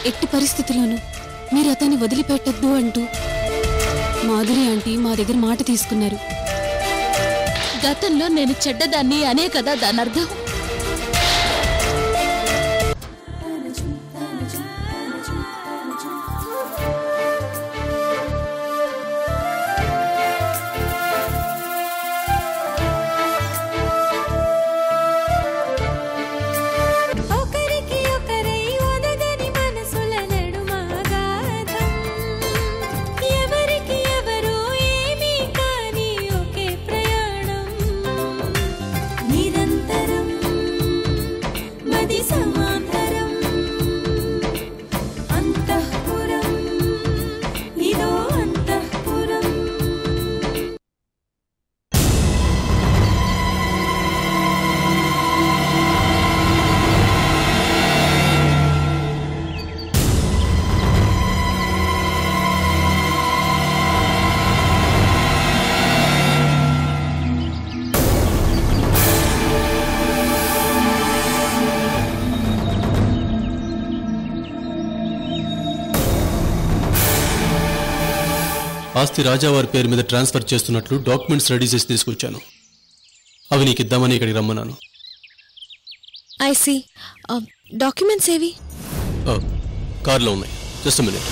ఎట్టి పరిస్థితుల్లోనూ మీరు అతన్ని వదిలిపెట్టద్దు అంటూ మాధురి ఆంటీ మా దగ్గర మాట తీసుకున్నారు. గతంలో నేను చెడ్డదాన్ని అనే కదా దాని అర్థం. ఆస్తి రాజావారి పేరు మీద ట్రాన్స్ఫర్ చేస్తున్నట్లు డాక్యుమెంట్స్ రెడీ చేసి తీసుకొచ్చాను. అవి నీకు ఇద్దామని ఇక్కడికి రమ్మన్నాను. I see. డాక్యుమెంట్స్ ఏవి? కార్లో ఉన్నాయి. Just a minute.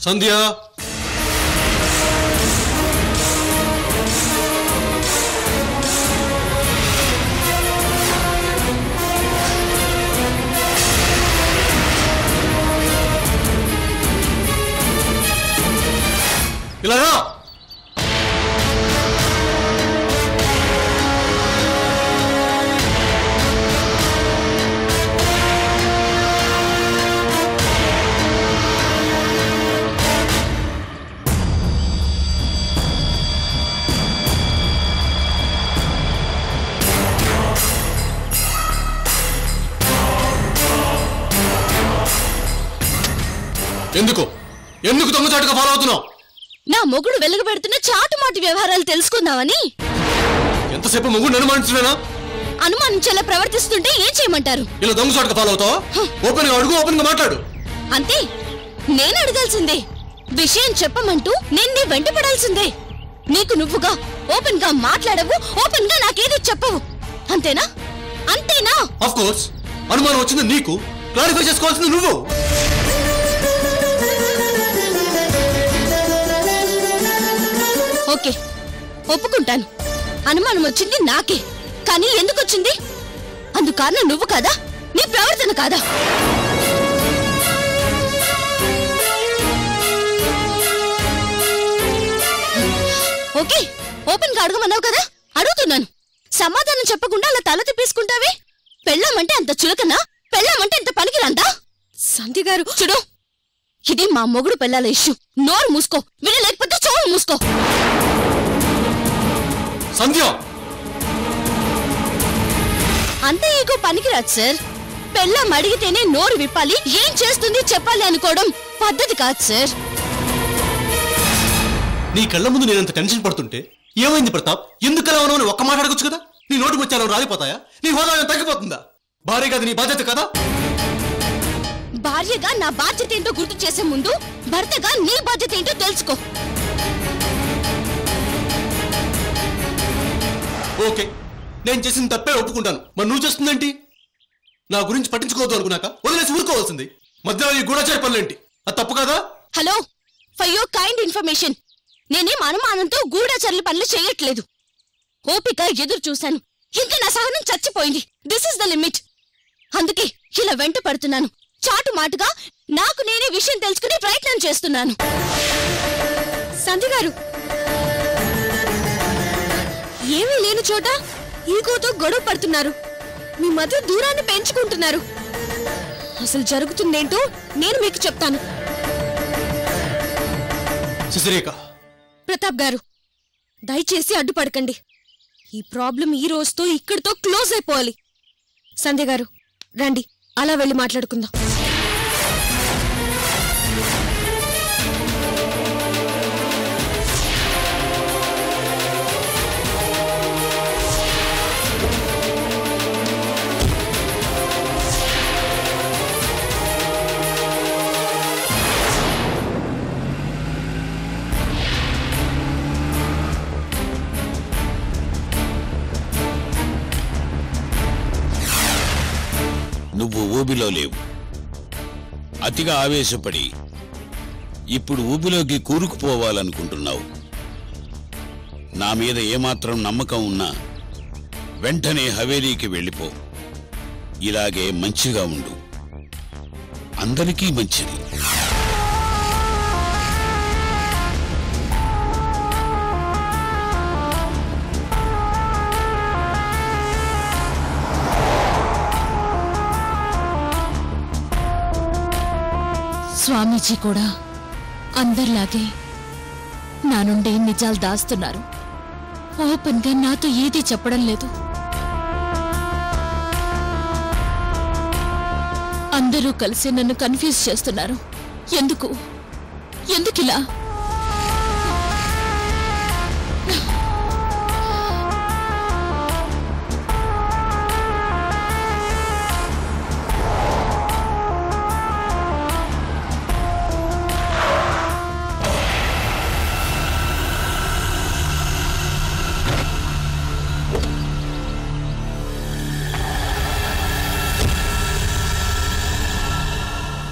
సంధ్య, ఇలా రా. ఎందుకు ఎందుకు దొంగచాటుగా ఫాలో అవుతున్నావు? నా మొగుడు వెలుగు పెడుతున్న చాటుమాటి వ్యవహారాలు తెలుసుకుందామని. ఎంతసేపు మొగుడు అనుమానించలేనా? అనుమానించేలా ప్రవర్తిస్తుంటే ఏం చేయమంటారు? ఇలా దొంగచాటుగా ఫాలో అవుతావా? ఓపెన్ గా అడుగు, ఓపెన్ గా మాట్లాడు. అంతే, నేను అడగాల్సిందే. విషయం చెప్పమంటూ నేను నీ వెంట పడాల్సిందే. నీకు నువ్వుగా ఓపెన్ గా మాట్లాడవు, ఓపెన్ గా నాకేదో చెప్పవు. అంతేనా? అంతేనా? Of course. అనుమానం వచ్చింది నీకు, క్లారిఫై చేసుకోవాల్సింది నువ్వు. ఓకే, ఒప్పుకుంటాను. అనుమానం వచ్చింది నాకే. కానీ ఎందుకు వచ్చింది? అందుకు కారణం నువ్వు కాదా? నీ ప్రవర్తన కాదా? ఓకే, ఓపెన్ గా అడగమన్నావు కదా, అడుగుతున్నాను. సమాధానం చెప్పకుండా అలా తల తిప్పేసుకుంటావే. పెళ్ళామంటే అంత చులకనా? పెళ్ళామంటే ఇంత పనికిరాందా? సంధ్య గారు చూడు, ఇది మా మొగుడు పెళ్ళాల ఇష్యూ. నోరు మూసుకో, వినలేకపోతే చోరు మూసుకో. సంధ్య, అంత ఈగో పనికిరాదు సార్. పెళ్ళాం అడిగితేనే నోరు విప్పాలి, ఏం చేస్తుంది చెప్పాలి అనుకోవడం పద్ధతి కాదు సార్. నీ కళ్ళ ముందు నేనంత టెన్షన్ పడుతుంటే ఏమైంది ప్రతాప్? ఎందుకు అలా ఉన్నావు? ఒక్క మాట అడగొచ్చు కదా. నీ నోటికి వచ్చాలో రాలిపోతాయా? నీ హోదా తగ్గిపోతుందా? భార్య కదా నీ బాధ్యత కదా. భార్యగా నా బాధ్యత ఏంటో గుర్తు చేసే ముందు భర్తగా నీ బాధ్యత ఏంటో తెలుసుకో. ఓకే, నేను చేసిన తప్పే ఒప్పుకుంటాను. మరి నువ్వు చేస్తుందేంటి? నా గురించి పట్టించుకోవద్దు అనుకున్నాక వదిలేసి ఊరుకోవాల్సింది. మధ్యలో ఈ గూఢచారి పనులేంటి? అది తప్పు కదా? Hello, for your kind information, నేనేం అనుమానంతో గూఢచారుల పనులు చేయట్లేదు. ఓపిక ఎదురు చూశాను. ఇంకా నా సహనం చచ్చిపోయింది. This is the limit. అందుకే ఇలా వెంట పడుతున్నాను. చాటు మాటుగా నాకు నేనే విషయం తెలుసుకునే ప్రయత్నం చేస్తున్నాను. సంధ్య గారు, ఏమీ లేని చోట ఈగోతో గొడవ పడుతున్నారు. మీ మధ్య దూరాన్ని పెంచుకుంటున్నారు. అసలు జరుగుతుందేంటో నేను మీకు చెప్తాను. శశిరేఖ, ప్రతాప్ గారు, దయచేసి అడ్డుపడకండి. ఈ ప్రాబ్లం ఈ రోజుతో ఇక్కడితో క్లోజ్ అయిపోవాలి. సంధ్య గారు, రండి, అలా వెళ్ళి మాట్లాడుకుందాం. నువ్వు ఊబిలో లేవు. అతిగా ఆవేశపడి ఇప్పుడు ఊబిలోకి కూరుకుపోవాలనుకుంటున్నావు. నా మీద ఏమాత్రం నమ్మకం ఉన్నా వెంటనే హవేలీకి వెళ్ళిపో. ఇలాగే మంచిగా ఉండు. అందరికీ మంచిది. స్వామీజీ కూడా అందరిలాగే నా నుండి నిజాలు దాస్తున్నారు. ఓపెన్ గా నాతో ఏదీ చెప్పడం లేదు. అందరూ కలిసి నన్ను కన్ఫ్యూజ్ చేస్తున్నారు. ఎందుకిలా?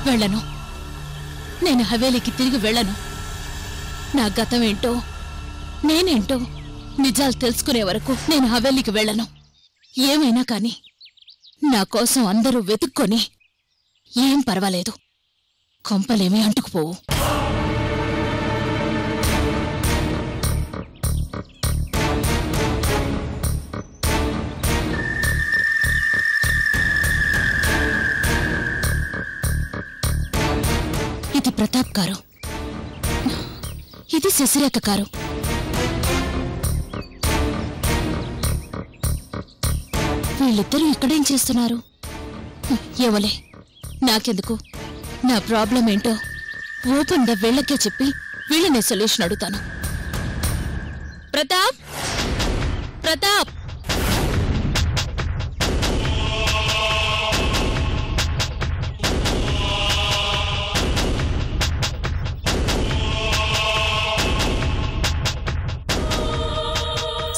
వెళ్ళను. నేను హవేలీకి తిరిగి వెళ్ళను. నా గతం ఏంటో నేనేంటో నిజాలు తెలుసుకునే వరకు నేను హవేలీకి వెళ్ళను. ఏమైనా కానీ నా కోసం అందరూ వెతుక్కొని ఏం పర్వాలేదు, కొంపలేమీ అంటుకుపోవు. ఇది ప్రతాప్ గారు, ఇది శశిరేఖ గారు. వీళ్ళిద్దరూ ఇక్కడేం చేస్తున్నారు? ఏమోలే, నాకెందుకు. నా ప్రాబ్లం ఏంటో ఓపెన్ గా వీళ్ళకే చెప్పి వీళ్ళనే సొల్యూషన్ అడుగుతాను. ప్రతాప్, ప్రతాప్,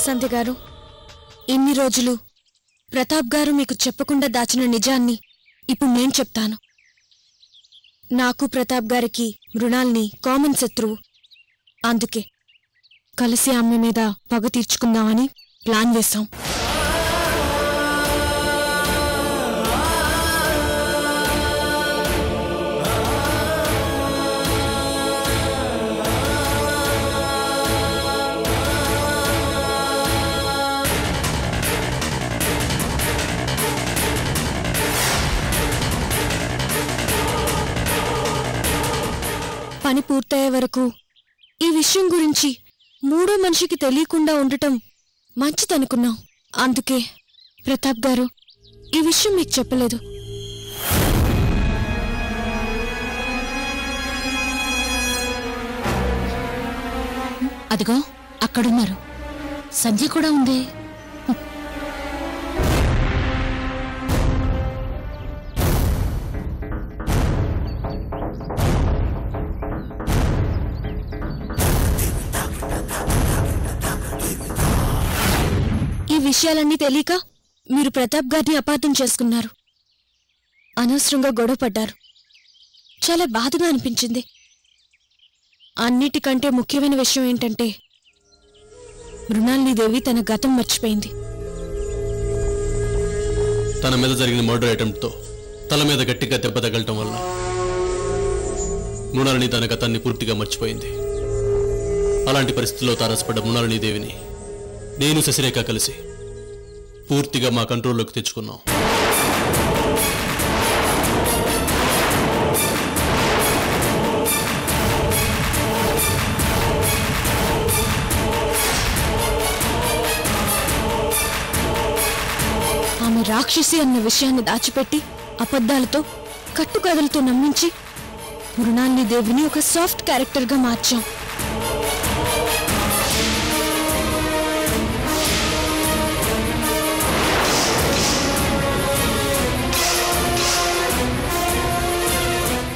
సంధ్య గారు, ఇన్ని రోజులు ప్రతాప్ గారు మీకు చెప్పకుండా దాచిన నిజాన్ని ఇప్పుడు నేను చెప్తాను. నాకు ప్రతాప్ గారికి మృణాల్ని కామన్ శత్రువు. అందుకే కలిసి ఆమె మీద పగ తీర్చుకుందామని ప్లాన్ వేశాం. పని పూర్తయ్యే వరకు ఈ విషయం గురించి మూడో మనిషికి తెలియకుండా ఉండటం మంచిదనుకున్నాం. అందుకే ప్రతాప్ గారు ఈ విషయం మీకు చెప్పలేదు. అదిగో అక్కడున్నారు. సంజయ్ కూడా ఉంది. ఈ విషయాలన్నీ తెలియక మీరు ప్రతాప్ గారిని అపార్థం చేసుకున్నారు. అనవసరంగా గొడవ పడ్డారు. చాలా బాధగా అనిపించింది. అన్నిటికంటే ముఖ్యమైన విషయం ఏంటంటే మృణాలినీదేవి తన గతం మర్చిపోయింది. తన మీద జరిగిన మర్డర్ అటెంప్ట్తో తల మీద గట్టిగా దెబ్బ తగలటం వల్ల మృణాలిని తన గతాన్ని పూర్తిగా మర్చిపోయింది. అలాంటి పరిస్థితుల్లో తారసపడ్డ మృణాలినీదేవిని నేను శశిరేఖ కలిసి పూర్తిగా మా కంట్రోల్లోకి తెచ్చుకున్నాం. ఆమె రాక్షసి అన్న విషయాన్ని దాచిపెట్టి అబద్ధాలతో కట్టుకథలతో నమ్మించి మృణాలినీదేవిని ఒక సాఫ్ట్ క్యారెక్టర్గా మార్చాం.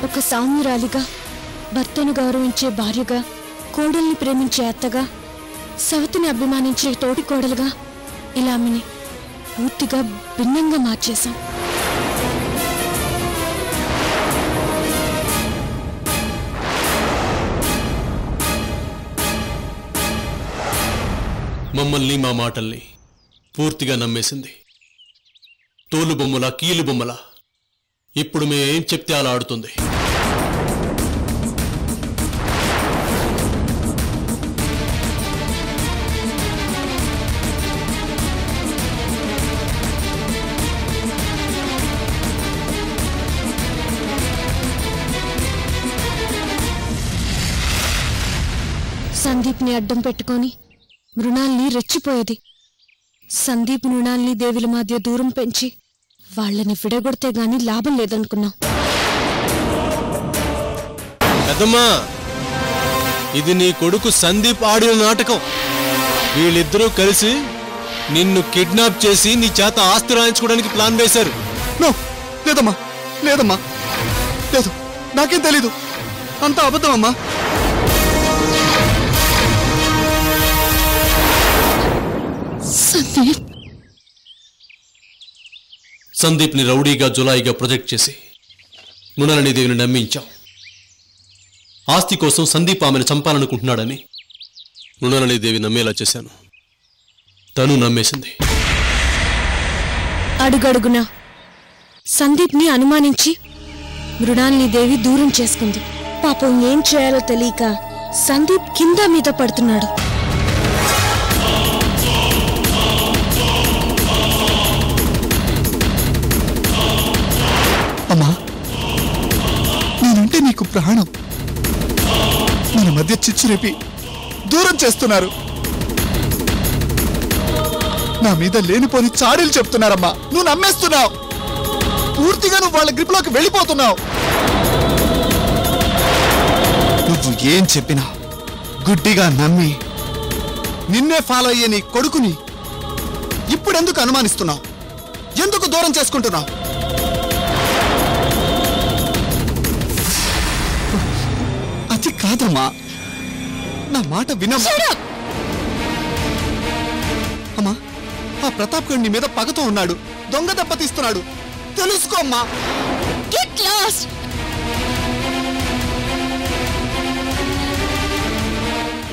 ఒక సౌమ్యురాలిగా, భర్తను గౌరవించే భార్యగా, కోడల్ని ప్రేమించే అత్తగా, సవతిని అభిమానించే తోటి కోడలుగా ఇలా ఆమెని పూర్తిగా భిన్నంగా మార్చేశాం. మమ్మల్ని మా మాటల్ని పూర్తిగా నమ్మేసింది. తోలు బొమ్మల కీలు బొమ్మల ఇప్పుడు మేమేం చెప్తే అలా ఆడుతుంది. సందీప్ని అడ్డం పెట్టుకొని మృణాల్ని రెచ్చిపోయేది. సందీప్ మృణాల్ని దేవిల మధ్య దూరం పెంచి వాళ్ళని విడగొడితే గాని లాభం లేదనుకున్నాం. పెద్దమ్మా, ఇది నీ కొడుకు సందీప్ ఆడిన నాటకం. వీళ్ళిద్దరూ కలిసి నిన్ను కిడ్నాప్ చేసి నీ చేత ఆస్తి రాయించుకోవడానికి ప్లాన్ వేశారు. లేదమ్మా, లేదమ్మా, లేదు, నాకేం తెలీదు, అంతా అబద్ధం అమ్మా. సందీప్ ని రౌడీగా జులాయిగా ప్రొజెక్ట్ చేసి మృణాలినీదేవిని నమ్మించాం. ఆస్తి కోసం సందీప్ ఆమెను చంపాలనుకుంటున్నాడని మృణాలినీదేవి నమ్మేలా చేశాను. తను నమ్మేసింది. అడుగడుగునా సందీప్ని అనుమానించి మృణాలినీదేవి దూరం చేసుకుంది. పాపం ఏం చేయాలో తెలియక సందీప్ కింద మీద పడుతున్నాడు. అమ్మా, నేనంటే నీకు ప్రాణం. మన మధ్య చిచ్చు రేపి దూరం చేస్తున్నారు. నా మీద లేనిపోని చాడీలు చెప్తున్నారమ్మా. నువ్వు నమ్మేస్తున్నావు. పూర్తిగా నువ్వు వాళ్ళ గ్రిప్లోకి వెళ్ళిపోతున్నావు. నువ్వు ఏం చెప్పినా గుడ్డిగా నమ్మి నిన్నే ఫాలో అయ్యే నీ కొడుకుని ఇప్పుడెందుకు అనుమానిస్తున్నావు? ఎందుకు దూరం చేసుకుంటున్నావు? అది కాదమ్మా, నా మాట వినమ్మా. అమ్మా, ఆ ప్రతాప్ గడ్ నీ మీద పగతో ఉన్నాడు, దొంగ దెబ్బతీస్తున్నాడు. తెలుసుకోమ్మా. Get lost.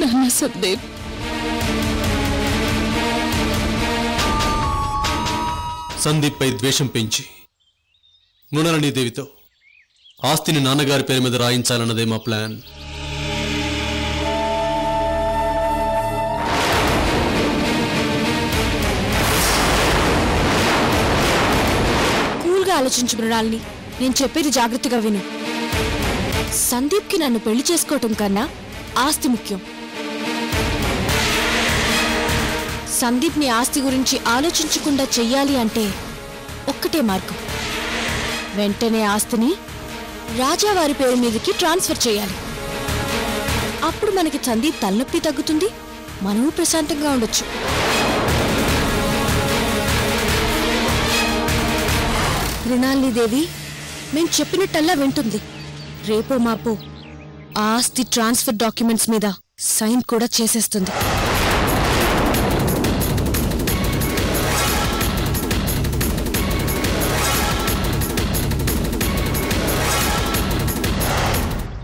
నాన్న సందీప్, సందీప్ పై ద్వేషం పెంచి మృణాలినీదేవితో ఆస్తిని నాన్నగారి పేరు మీద రాయించాలన్నదే మా ప్లాన్. కూల్గా ఆలోచించు మృణాలిని. నేను చెప్పేది జాగ్రత్తగా విను. సందీప్కి నన్ను పెళ్లి చేసుకోవటం కన్నా ఆస్తి ముఖ్యం. సందీప్ని ఆస్తి గురించి ఆలోచించకుండా చెయ్యాలి అంటే ఒక్కటే మార్గం. వెంటనే ఆస్తిని రాజావారి పేరు మీదకి ట్రాన్స్ఫర్ చేయాలి. అప్పుడు మనకి సందీప్ తలనొప్పి తగ్గుతుంది, మనము ప్రశాంతంగా ఉండొచ్చు. మృణాలినీదేవి మేం చెప్పినట్టల్లా వింటుంది. రేపో మాపో ఆ ఆస్తి ట్రాన్స్ఫర్ డాక్యుమెంట్స్ మీద సైన్ కూడా చేసేస్తుంది.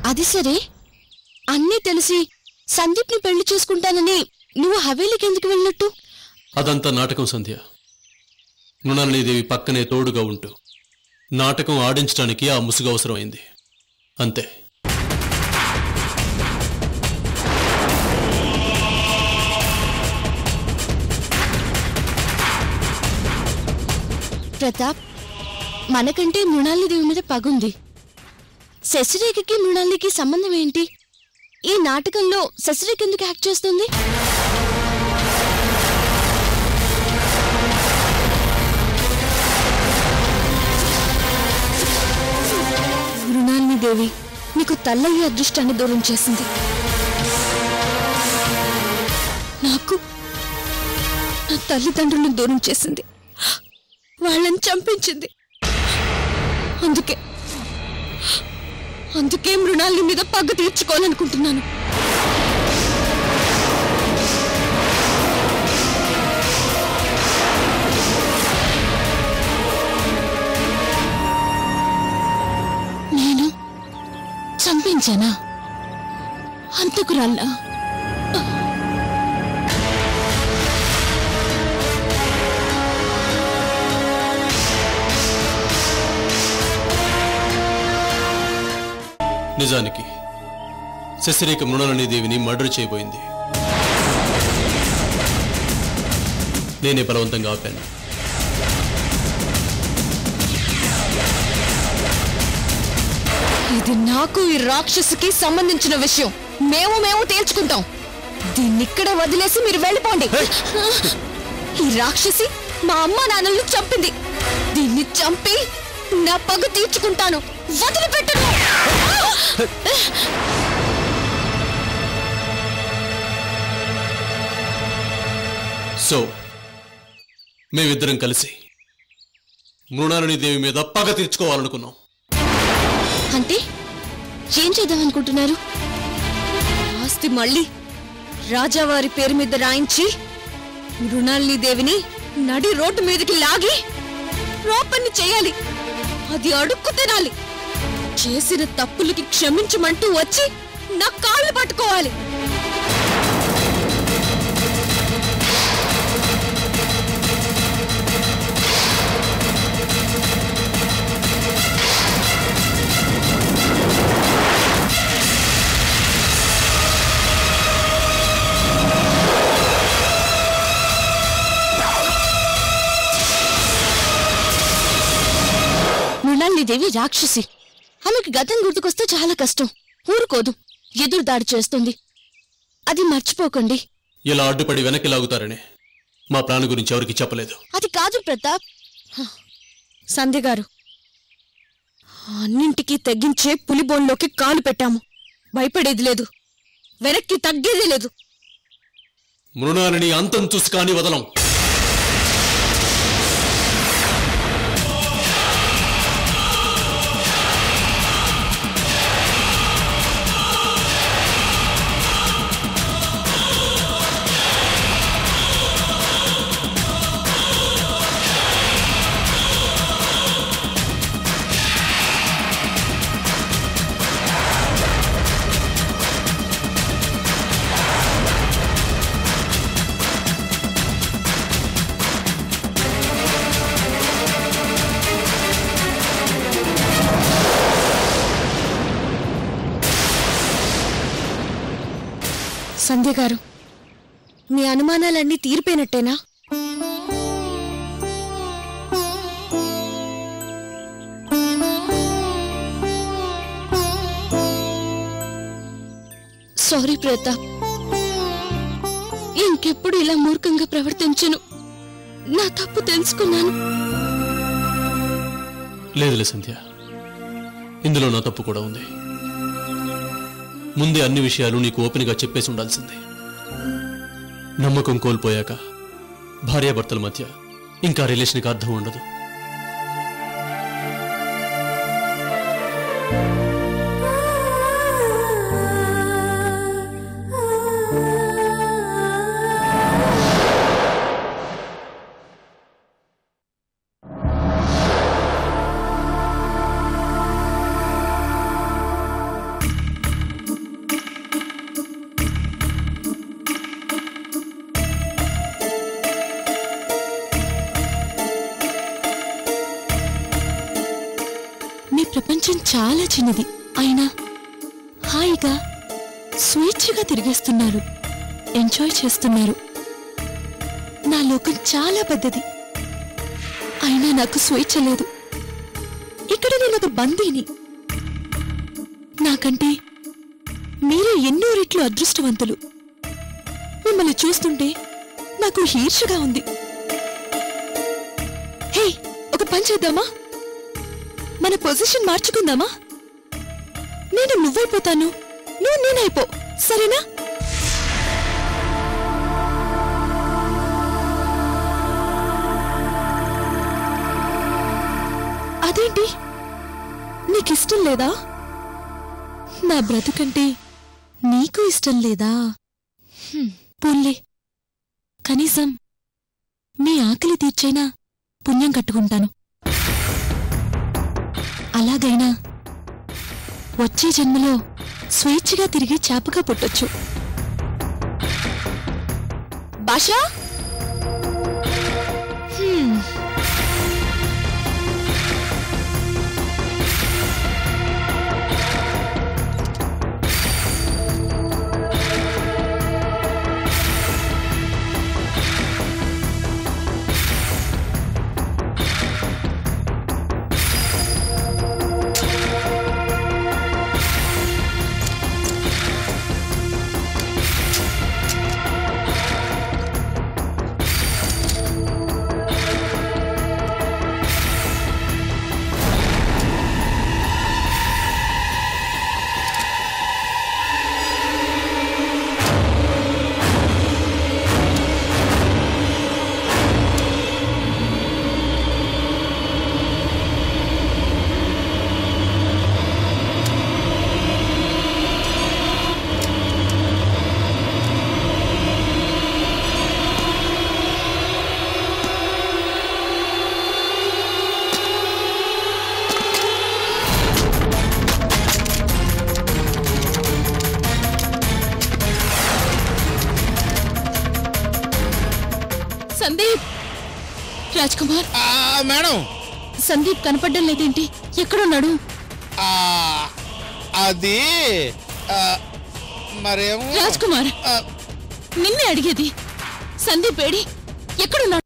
అది సరే, అన్నీ తెలిసి సందీప్ని పెళ్లి చేసుకుంటానని నువ్వు హవేలీకి ఎందుకు వెళ్ళినట్టు? అదంతా నాటకం సంధ్య. మృణాలినీదేవి పక్కనే తోడుగా ఉంటూ నాటకం ఆడించడానికి ఆ ముసుగు అవసరమైంది, అంతే. ప్రతాప్, మనకంటే మృణాలిదేవి మీద పగుంది. శశిరేఖకి మృణాలికి సంబంధం ఏంటి? ఈ నాటకంలో శశిరేఖ ఎందుకు యాక్ట్ చేస్తుంది? మృణాలిదేవి నీకు తల్లయ్యే అదృష్టాన్ని దూరం చేసింది. నాకు నా తల్లిదండ్రులను దూరం చేసింది, వాళ్ళని చంపించింది. అందుకే మృణాలిని మీద పగ తీర్చుకోవాలనుకుంటున్నాను. నేను చంపించానా? అంతకురాల్లా? నిజానికి శశిరేఖ మృణాలినీదేవిని మర్డర్ చేయబోయింది. నేనే బలవంతంగా ఆపాను. ఇది నాకు ఈ రాక్షసికి సంబంధించిన విషయం. మేము తేల్చుకుంటాం. దీన్నిక్కడే వదిలేసి మీరు వెళ్ళిపోండి. ఈ రాక్షసి మా అమ్మ నాన్నలను చంపింది. దీన్ని చంపి నా పగ తీర్చుకుంటాను. వదిలిపెట్టను. సో మేమిద్దరం కలిసి మృణాలినీదేవి మీద పగ తీర్చుకోవాలనుకున్నాం. అంటే ఏం చేద్దామనుకుంటున్నారు? ఆస్తి మళ్ళీ రాజావారి పేరు మీద రాయించి మృణాలినీదేవిని నడి రోడ్డు మీదకి లాగి రోపన్ని చేయాలి. అది అడుక్కు తినాలి. చేసిన తప్పులకి క్షమించమంటూ వచ్చి నా కాళ్ళు పట్టుకోవాలి. మృణాలినీదేవి రాక్షసి. ఆమెకి గతం గుర్తుకొస్తే చాలా కష్టం. ఊరుకోదు, ఎదురు దాడి చేస్తుంది. అది మర్చిపోకండి. ఇలా అడ్డుపడి వెనక్కి లాగుతారని మా ప్లాన్ గురించి ఎవరికి చెప్పలేదు. అది కాదు ప్రతాప్. సంధ్య గారు, అన్నింటికీ తగ్గించే పులిబోన్లోకి కాలు పెట్టాము. భయపడేది లేదు, వెనక్కి తగ్గేది లేదు. మృణాలిని అంతం చూసి కాని వదలం. సంధ్య గారు, మీ అనుమానాలన్నీ తీరిపోయినట్టేనా? సారీ ప్రతాప్, ఇంకెప్పుడు ఇలా మూర్ఖంగా ప్రవర్తించను. నా తప్పు తెలుసుకున్నాను. లేదులే సంధ్య, ఇందులో నా తప్పు కూడా ఉంది. ముందే అన్ని విషయాలు నీకు ఓపెన్గా చెప్పేసి ఉండాల్సింది. నమ్మకం కోల్పోయాక భార్యాభర్తల మధ్య ఇంకా రిలేషన్కి అర్థం ఉండదు. ప్రపంచం చాలా చిన్నది, అయినా హాయిగా స్వేచ్ఛగా తిరిగేస్తున్నారు, ఎంజాయ్ చేస్తున్నారు. నా లోకం చాలా పెద్దది, అయినా నాకు స్వేచ్ఛ లేదు. ఇక్కడ నేను ఒక బందీని. నాకంటే మీరే ఎన్నో రెట్లు అదృష్టవంతులు. మిమ్మల్ని చూస్తుంటే నాకు ఈర్ష్యగా ఉంది. హే, ఒక పని చేద్దామా? మన పొజిషన్ మార్చుకుందామా? నేను నువ్వైపోతాను, నువ్వు నేనైపో, సరేనా? అదేంటి, నీకిష్టం లేదా? నా బ్రతుకంటే నీకు ఇష్టం లేదా? పోన్లే, కనీసం మీ ఆకలి తీర్చైనా పుణ్యం కట్టుకుంటాను. అలాగైనా వచ్చే జన్మలో స్వేచ్ఛగా తిరిగి చేపగా పుట్టొచ్చు. భాషా, సందీప్, రాజ్ కుమార్. మేడం, సందీప్ కనపడ్డం లేదేంటి? ఎక్కడున్నాడు? అది మరేమో. రాజ్ కుమార్, నిన్నే అడిగేది. సందీప్ ఏడి? ఎక్కడున్నాడు?